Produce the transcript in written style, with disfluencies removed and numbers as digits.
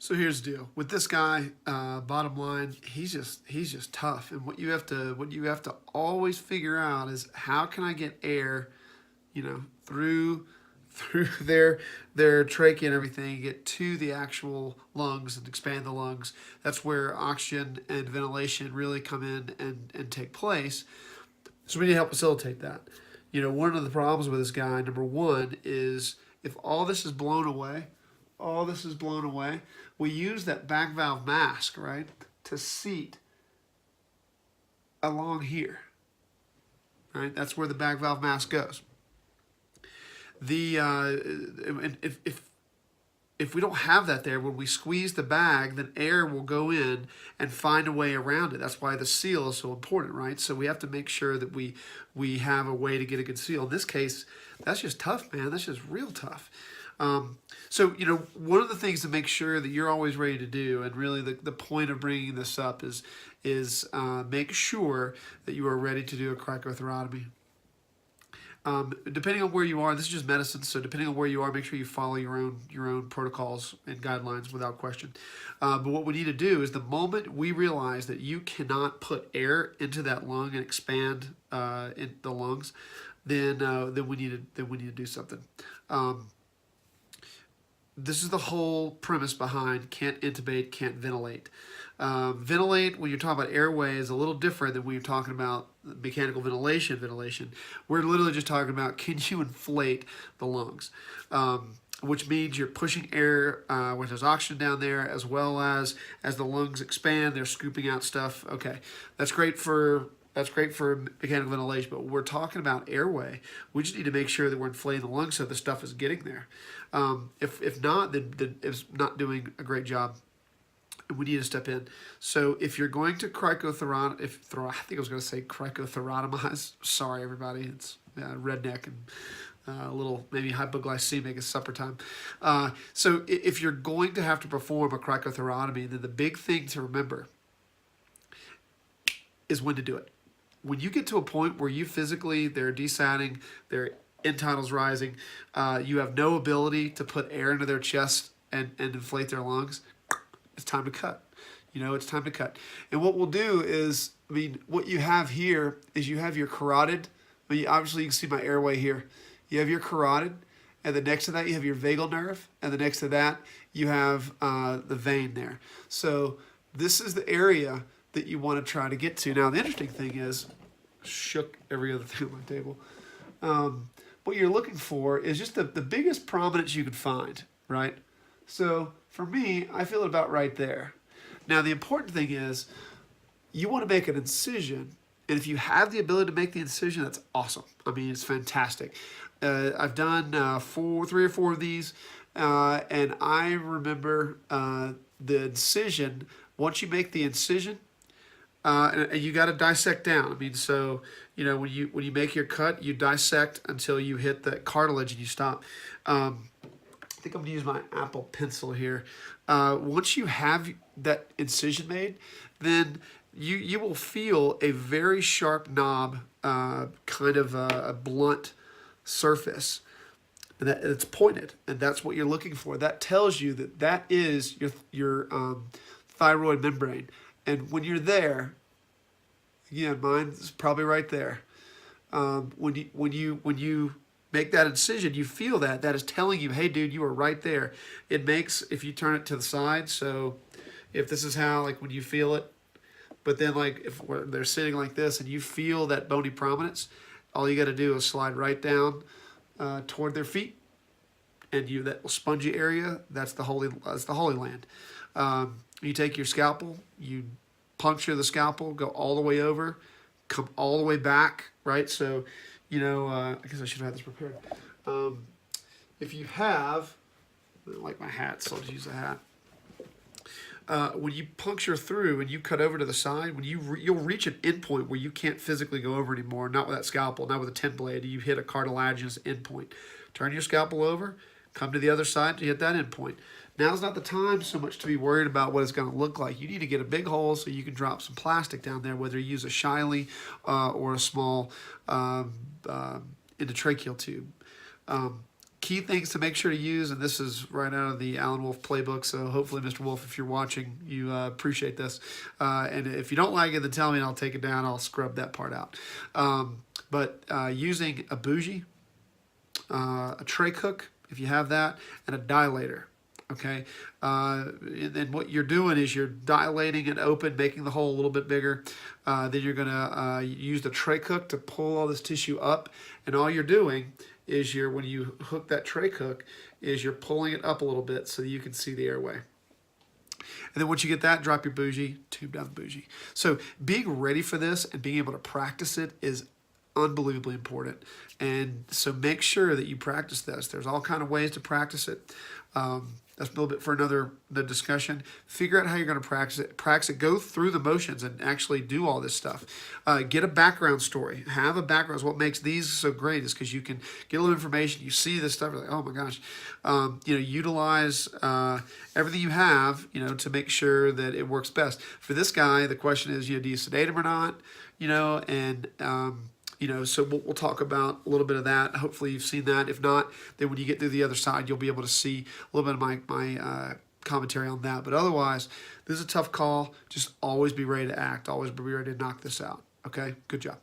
So here's the deal with this guy. Bottom line, he's just tough. And what you have to always figure out is how can I get air, through their trachea and everything, get to the actual lungs and expand the lungs. That's where oxygen and ventilation really come in and take place. So we need to help facilitate that. One of the problems with this guy, number one, is if all this is blown away, we use that back valve mask, right, to seat along here, right? That's where the back valve mask goes. If we don't have that there, when we squeeze the bag, then air will go in and find a way around it. That's why the seal is so important, right? So we have to make sure that we have a way to get a good seal. In this case, that's just tough, man. That's just real tough. So, one of the things to make sure that you're always ready to do, and really the point of bringing this up is make sure that you are ready to do a cricothyrotomy. Depending on where you are, this is just medicine, so depending on where you are, make sure you follow your own protocols and guidelines without question. But what we need to do is the moment we realize that you cannot put air into that lung and expand in the lungs, then we need to do something. This is the whole premise behind can't intubate, can't ventilate. Ventilate, when you're talking about airway, is a little different than when you're talking about mechanical ventilation. We're literally just talking about can you inflate the lungs, which means you're pushing air, when there's oxygen down there, as well as the lungs expand, they're scooping out stuff. Okay, that's great for mechanical ventilation, but when we're talking about airway, we just need to make sure that we're inflating the lungs so the stuff is getting there. If not, then it's not doing a great job. We need to step in. So if you're going to cricothyrotomize, sorry everybody, it's redneck and a little maybe hypoglycemic, it's supper time. So if you're going to have to perform a cricothyrotomy, then the big thing to remember is when to do it. When you get to a point where you physically, they're desatting, their end tidal's rising, you have no ability to put air into their chest and inflate their lungs, it's time to cut. It's time to cut. And what we'll do is, what you have here is you have your carotid. Obviously, you can see my airway here. You have your carotid, and then next to that, you have your vagal nerve, and then next to that, you have the vein there. So this is the area that you want to try to get to. Now, the interesting thing is, shook every other thing on my table. What you're looking for is just the biggest prominence you could find, right? So for me, I feel it about right there. Now, the important thing is you want to make an incision, and if you have the ability to make the incision, that's awesome. It's fantastic. I've done 3 or 4 of these, and I remember the incision. Once you make the incision, and you got to dissect down. So when you make your cut, you dissect until you hit the cartilage and you stop. I think I'm going to use my Apple Pencil here. Once you have that incision made, then you will feel a very sharp knob, kind of a blunt surface. And it's pointed, and that's what you're looking for. That tells you that is your thyroid membrane. And when you're there, again, mine's probably right there. When you make that incision, you feel that is telling you, hey, dude, you are right there. It makes, if you turn it to the side, so if this is how, like, when you feel it, but then, like, if they're sitting like this and you feel that bony prominence, all you got to do is slide right down toward their feet, and that spongy area, that's the Holy Land. You take your scalpel, you puncture the scalpel, go all the way over, come all the way back, right? So, I guess I should have had this prepared. If you have, I don't like my hat, so I'll just use a hat. When you puncture through and you cut over to the side, you'll reach an endpoint where you can't physically go over anymore, not with that scalpel, not with a 10 blade, you hit a cartilaginous endpoint. Turn your scalpel over, come to the other side to hit that endpoint. Now's not the time so much to be worried about what it's going to look like. You need to get a big hole so you can drop some plastic down there, whether you use a Shiley or a small endotracheal tube. key things to make sure to use, and this is right out of the Alan Wolf playbook, so hopefully, Mr. Wolf, if you're watching, you appreciate this. And if you don't like it, then tell me and I'll take it down. I'll scrub that part out. But using a bougie, a tray cook, if you have that, and a dilator. Okay, and then what you're doing is you're dilating it open, making the hole a little bit bigger. Then you're going to use the tray cook to pull all this tissue up, and all you're doing is when you hook that tray cook, is you're pulling it up a little bit so that you can see the airway. And then once you get that, drop your bougie, tube down the bougie. So being ready for this and being able to practice it is unbelievably important. And so make sure that you practice this. There's all kind of ways to practice it. That's a little bit for another discussion. Figure out how you're going to practice it. Practice it. Go through the motions and actually do all this stuff. Get a background story. Have a background. What makes these so great is because you can get a little information. You see this stuff. You're like, oh my gosh. Utilize everything you have, to make sure that it works best. For this guy, the question is, do you sedate him or not? So we'll talk about a little bit of that. Hopefully you've seen that. If not, then when you get through the other side, you'll be able to see a little bit of my commentary on that. But otherwise, this is a tough call. Just always be ready to act. Always be ready to knock this out. Okay? Good job.